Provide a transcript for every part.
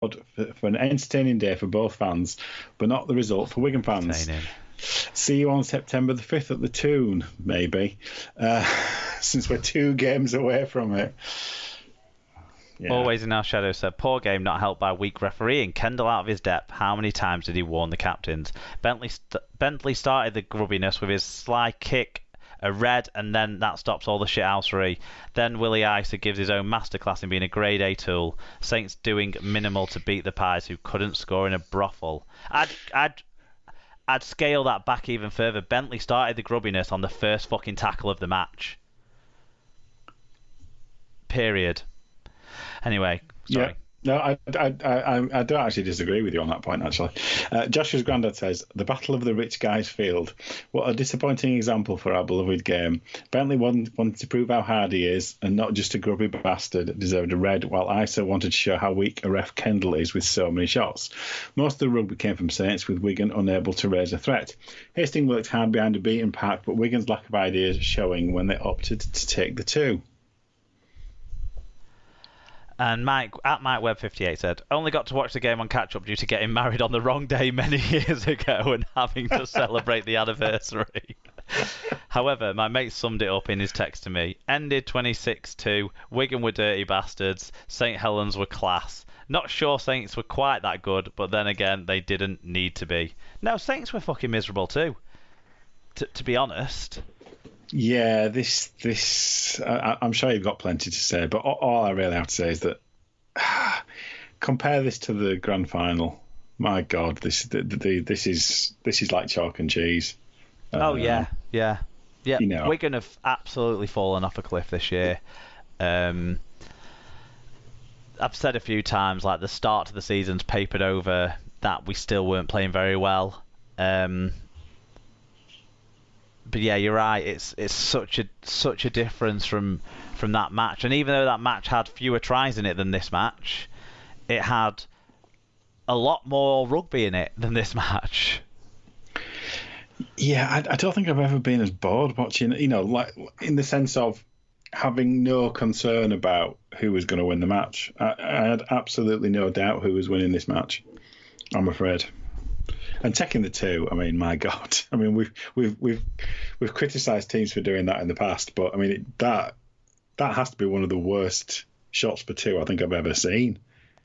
for an entertaining day for both fans, but not the result for Wigan fans. See you on September the 5th at the Toon, maybe, since we're 2 games away from it. Yeah. Always in our shadow said, poor game not helped by weak refereeing. Kendall out of his depth. How many times did he warn the captains? Bentley started the grubbiness with his sly kick, a red, and then that stops all the shithousery. Then Willie Isa gives his own masterclass in being a grade A tool. Saints doing minimal to beat the Pies who couldn't score in a brothel. I'd scale that back even further. Bentley started the grubbiness on the first fucking tackle of the match. Period. Anyway, sorry. Yeah. No, I don't actually disagree with you on that point, actually. Joshua's granddad says, the Battle of the Rich Guys Field. What a disappointing example for our beloved game. Bentley wanted to prove how hard he is, and not just a grubby bastard deserved a red, while Isa wanted to show how weak a ref Kendall is with so many shots. Most of the rugby came from Saints, with Wigan unable to raise a threat. Hastings worked hard behind a beaten pack, but Wigan's lack of ideas showing when they opted to take the 2. And Mike at MikeWeb58 said, only got to watch the game on catch-up due to getting married on the wrong day many years ago and having to celebrate the anniversary. However, my mate summed it up in his text to me. Ended 26-2, Wigan were dirty bastards, St Helens were class. Not sure Saints were quite that good, but then again, they didn't need to be. No, Saints were fucking miserable too, to be honest. Yeah, I'm sure you've got plenty to say, but all I really have to say is that compare this to the grand final. My God, this is like chalk and cheese. Yeah. You know. Wigan have absolutely fallen off a cliff this year. I've said a few times, like the start to the season's papered over that we still weren't playing very well. But yeah, you're right. It's such a difference from that match. And even though that match had fewer tries in it than this match, it had a lot more rugby in it than this match. Yeah, I don't think I've ever been as bored watching, like in the sense of having no concern about who was going to win the match. I had absolutely no doubt who was winning this match, I'm afraid. And taking the 2, I mean, my God, I mean, we've criticised teams for doing that in the past, but I mean that has to be one of the worst shots for 2 I think I've ever seen.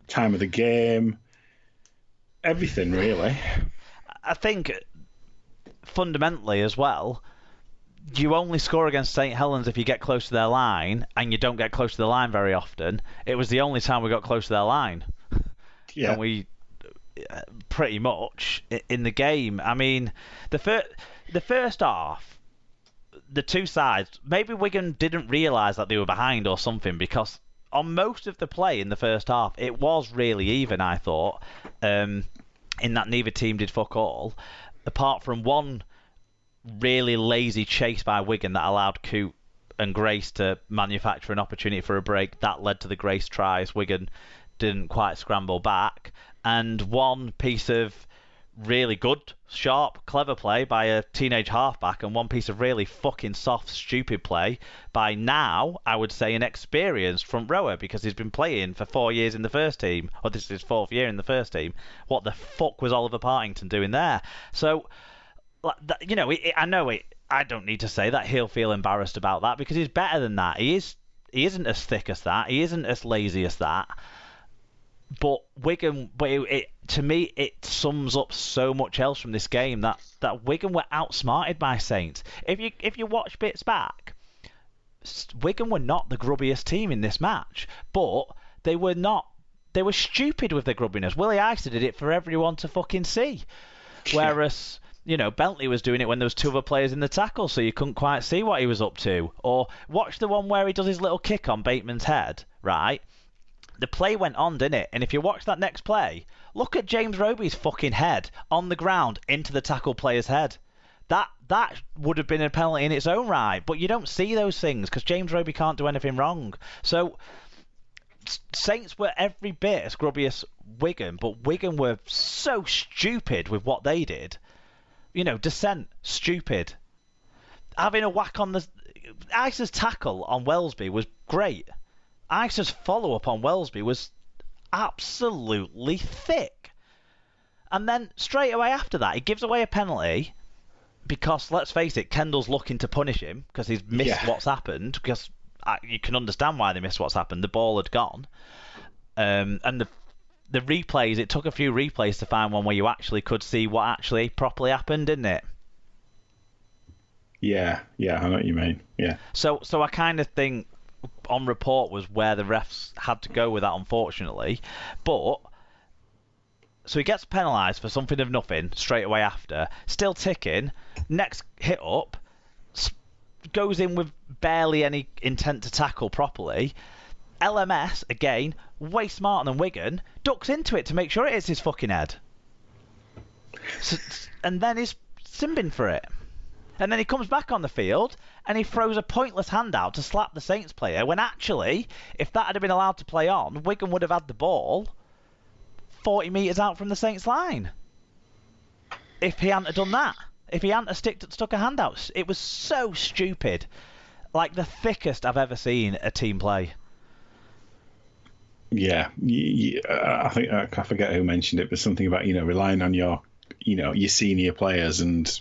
Time of the game, everything really. I think fundamentally as well, you only score against St Helens if you get close to their line, and you don't get close to the line very often. It was the only time we got close to their line. Yeah. And we pretty much in the game. I mean, the first half, the two sides, maybe Wigan didn't realise that they were behind or something, because on most of the play in the first half, it was really even, I thought, in that neither team did fuck all, apart from one really lazy chase by Wigan that allowed Coote and Grace to manufacture an opportunity for a break. That led to the Grace tries. Wigan didn't quite scramble back. And one piece of really good, sharp, clever play by a teenage halfback, and one piece of really fucking soft, stupid play by now, I would say, an experienced front rower, because he's been playing for 4 years in the first team, or this is his 4th year in the first team. What the fuck was Oliver Partington doing there? So, I know it. I don't need to say that he'll feel embarrassed about that, because he's better than that. He isn't as thick as that. He isn't as lazy as that. But Wigan, to me, it sums up so much else from this game that Wigan were outsmarted by Saints. If you watch bits back, Wigan were not the grubbiest team in this match, but they were not. They were stupid with their grubbiness. Willie Isa did it for everyone to fucking see, whereas Bentley was doing it when there was 2 other players in the tackle, so you couldn't quite see what he was up to. Or watch the one where he does his little kick on Bateman's head, right? The play went on, didn't it? And if you watch that next play, look at James Roby's fucking head on the ground into the tackle player's head. That would have been a penalty in its own right, but you don't see those things because James Roby can't do anything wrong. So Saints were every bit as grubby as Wigan, but Wigan were so stupid with what they did. Descent, stupid. Having a whack on the... Isa's tackle on Wellesby was great. Isa's follow-up on Wellesby was absolutely thick. And then straight away after that, he gives away a penalty because, let's face it, Kendall's looking to punish him because he's missed what's happened. Because you can understand why they missed what's happened. The ball had gone. And the replays, it took a few replays to find one where you actually could see what actually properly happened, didn't it? Yeah, I know what you mean. Yeah. So I kind of think on report was where the refs had to go with that, unfortunately. But so he gets penalised for something of nothing straight away after. Still ticking. Next hit up, goes in with barely any intent to tackle properly. LMS, again, way smarter than Wigan, ducks into it to make sure it hits his fucking head. And then he's simbing for it. And then he comes back on the field and he throws a pointless handout to slap the Saints player when actually, if that had been allowed to play on, Wigan would have had the ball 40 metres out from the Saints line. If he hadn't have done that. If he hadn't have stuck a hand out. It was so stupid. Like the thickest I've ever seen a team play. Yeah. I think I forget who mentioned it, but something about, relying on your senior players, and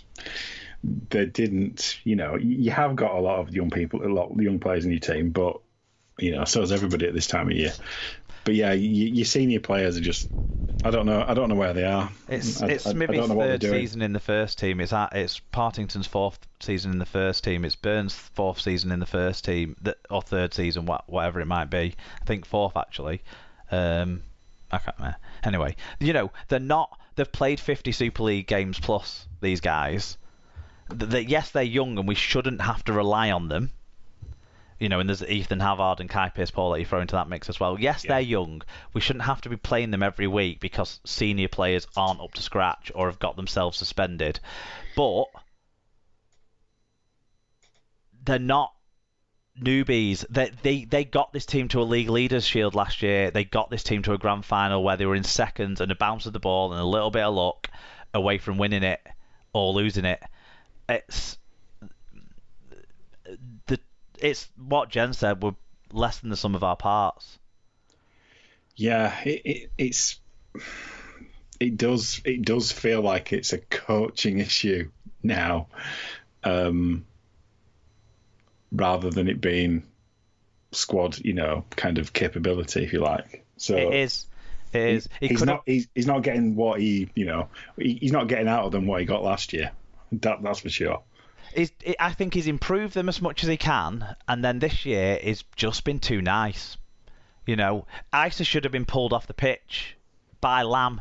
they didn't, you have got a lot of young players in your team, but, so is everybody at this time of year. But yeah, your senior players are just, I don't know where they are. It's Smithy's third season in the first team. It's Partington's fourth season in the first team. It's Burns' fourth season in the first team, or third season, whatever it might be. I think fourth actually. I can't remember. Anyway, they're not. They've played 50 Super League games plus. These guys. Yes, they're young, and we shouldn't have to rely on them. And there's Ethan Havard and Kai Pearce-Paul that you throw into that mix as well. Yes, they're young. We shouldn't have to be playing them every week because senior players aren't up to scratch or have got themselves suspended. But they're not newbies. They got this team to a League Leaders Shield last year. They got this team to a grand final where they were in second and a bounce of the ball and a little bit of luck away from winning it or losing it. It's what Jen said, we're less than the sum of our parts. Yeah, it does feel like it's a coaching issue now, rather than it being squad, kind of capability, if you like. So it is. He's not getting what he's not getting out of them what he got last year. That's for sure. I think he's improved them as much as he can, and then this year he's just been too nice. Isa should have been pulled off the pitch by Lamb.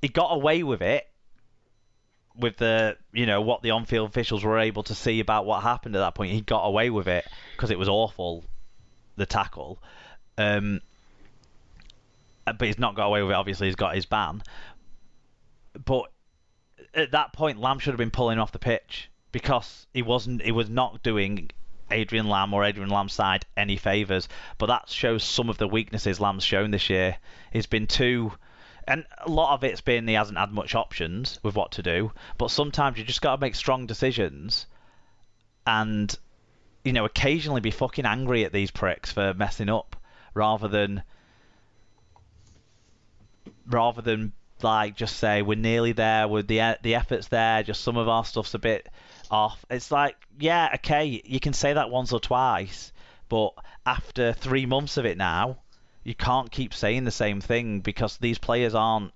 He got away with it with the, what the on-field officials were able to see about what happened at that point. He got away with it because it was awful, the tackle. But he's not got away with it. Obviously, he's got his ban. But at that point, Lamb should have been pulling off the pitch because he was not doing Adrian Lamb or Adrian Lamb's side any favours. But that shows some of the weaknesses Lamb's shown this year. He's been too, and a lot of it's been he hasn't had much options with what to do. But sometimes you just got to make strong decisions, and occasionally be fucking angry at these pricks for messing up, rather than like just say we're nearly there, with the effort's there, just some of our stuff's a bit off. It's like, yeah, okay, you can say that once or twice, but after 3 months of it now, you can't keep saying the same thing because these players aren't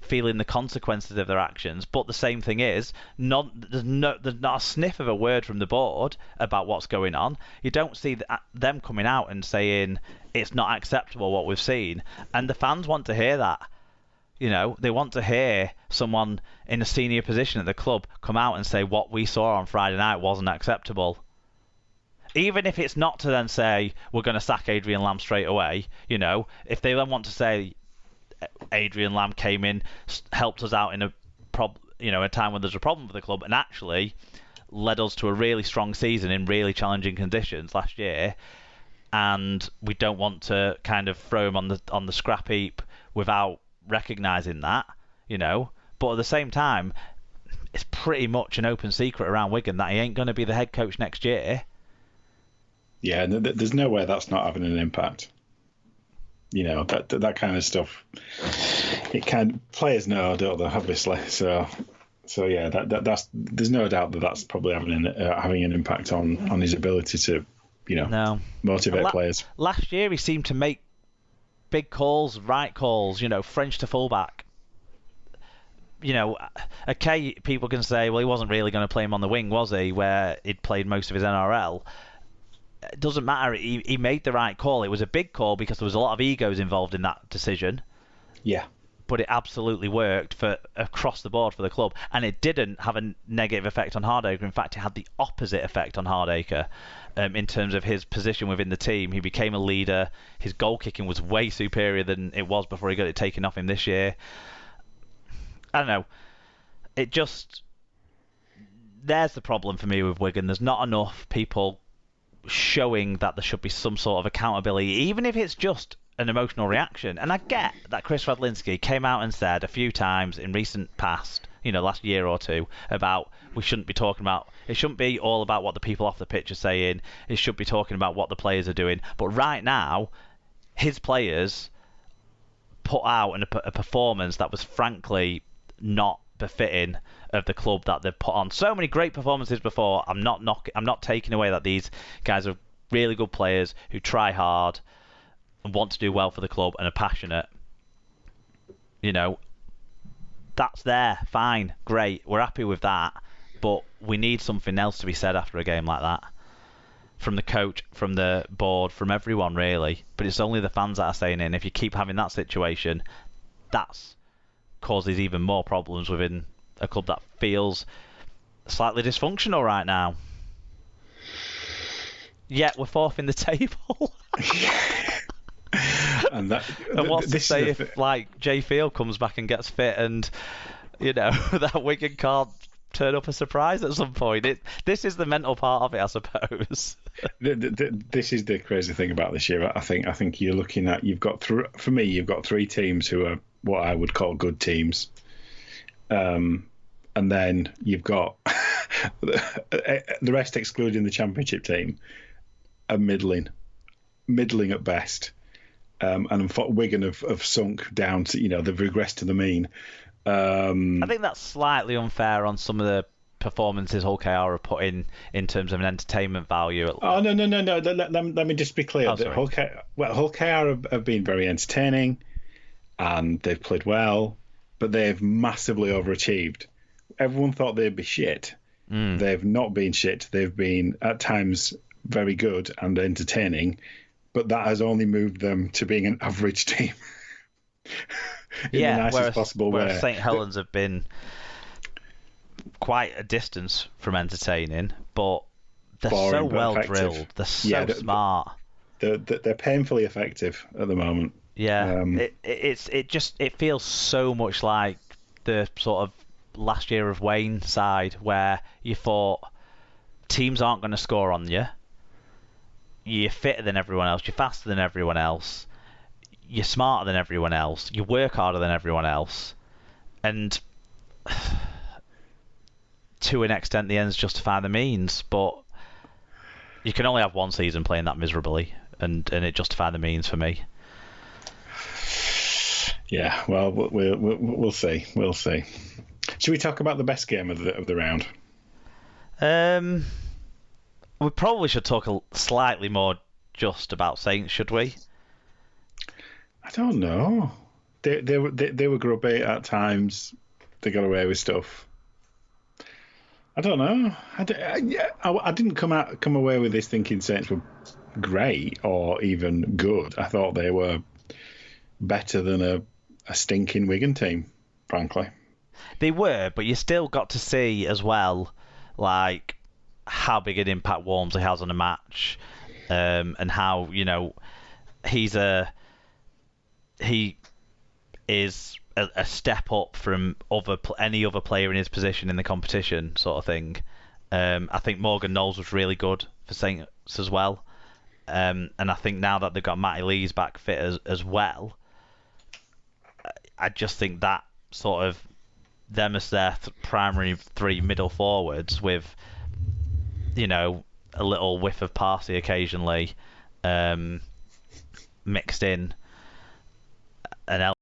feeling the consequences of their actions. But the same thing is, there's not a sniff of a word from the board about what's going on. You don't see them coming out and saying it's not acceptable what we've seen, and the fans want to hear that. They want to hear someone in a senior position at the club come out and say what we saw on Friday night wasn't acceptable. Even if it's not to then say we're going to sack Adrian Lamb straight away, if they then want to say Adrian Lamb came in, helped us out in a time when there's a problem for the club, and actually led us to a really strong season in really challenging conditions last year, and we don't want to kind of throw him on the scrap heap without recognising that, but at the same time, it's pretty much an open secret around Wigan that he ain't going to be the head coach next year. Yeah, there's no way that's not having an impact. that kind of stuff. Players know, don't they? Obviously, so yeah, that's there's no doubt that's probably having an impact on his ability to, motivate players. Last year he seemed to make big calls, right calls, French to fullback. Okay, people can say, well, he wasn't really going to play him on the wing, was he, where he'd played most of his NRL. It doesn't matter. He made the right call. It was a big call because there was a lot of egos involved in that decision. Yeah. But it absolutely worked for across the board for the club, and it didn't have a negative effect on Hardacre. In fact, it had the opposite effect on Hardacre in terms of his position within the team. He became a leader. His goal kicking was way superior than it was before he got it taken off him this year. I don't know. There's the problem for me with Wigan. There's not enough people showing that there should be some sort of accountability, even if it's just an emotional reaction. And I get that Chris Radlinski came out and said a few times in recent past, last year or two, about it shouldn't be all about what the people off the pitch are saying. It should be talking about what the players are doing. But right now, his players put out a performance that was frankly not befitting of the club that they've put on. So many great performances before. I'm not taking away that these guys are really good players who try hard and want to do well for the club and are passionate. That's there. Fine. Great. We're happy with that. But we need something else to be said after a game like that. From the coach, from the board, from everyone, really. But it's only the fans that are saying it. And if you keep having that situation, that's causes even more problems within a club that feels slightly dysfunctional right now. Yet we're fourth in the table. And what's to say if Jay Field comes back and gets fit and that Wigan can't turn up a surprise at some point? This is the mental part of it, I suppose. This is the crazy thing about this year. I think you're looking at, you've got three teams who are what I would call good teams, and then you've got the rest, excluding the Championship team, are middling at best. And Wigan have sunk down to, they've regressed to the mean. I think that's slightly unfair on some of the performances Hull KR are put in terms of an entertainment value. Oh, no. Let me just be clear. Hull KR have been very entertaining and they've played well, but they've massively overachieved. Everyone thought they'd be shit. They've not been shit. They've been, at times, very good and entertaining, but that has only moved them to being an average team. in the nicest possible way. Whereas St Helens have been quite a distance from entertaining, but they're so well drilled. They're so smart. They're painfully effective at the moment. Yeah, it feels so much like the sort of last year of Wayne side, where you thought teams aren't going to score on you. You're fitter than everyone else. You're faster than everyone else. You're smarter than everyone else. You work harder than everyone else. And to an extent, the ends justify the means. But you can only have one season playing that miserably, and it justified the means for me. Yeah, well, we'll see. We'll see. Should we talk about the best game of the round? We probably should talk slightly more just about Saints, should we? I don't know. They were grubby at times. They got away with stuff. I don't know. I didn't come away with this thinking Saints were great or even good. I thought they were better than a stinking Wigan team, frankly. They were, but you still got to see as well, like, how big an impact Walmsley has on a match, and how, he is a step up from any other player in his position in the competition, sort of thing. I think Morgan Knowles was really good for Saints as well, and I think now that they've got Matty Lees back fit as well, I just think that sort of them as their primary three middle forwards with, a little whiff of Parsi occasionally mixed in. an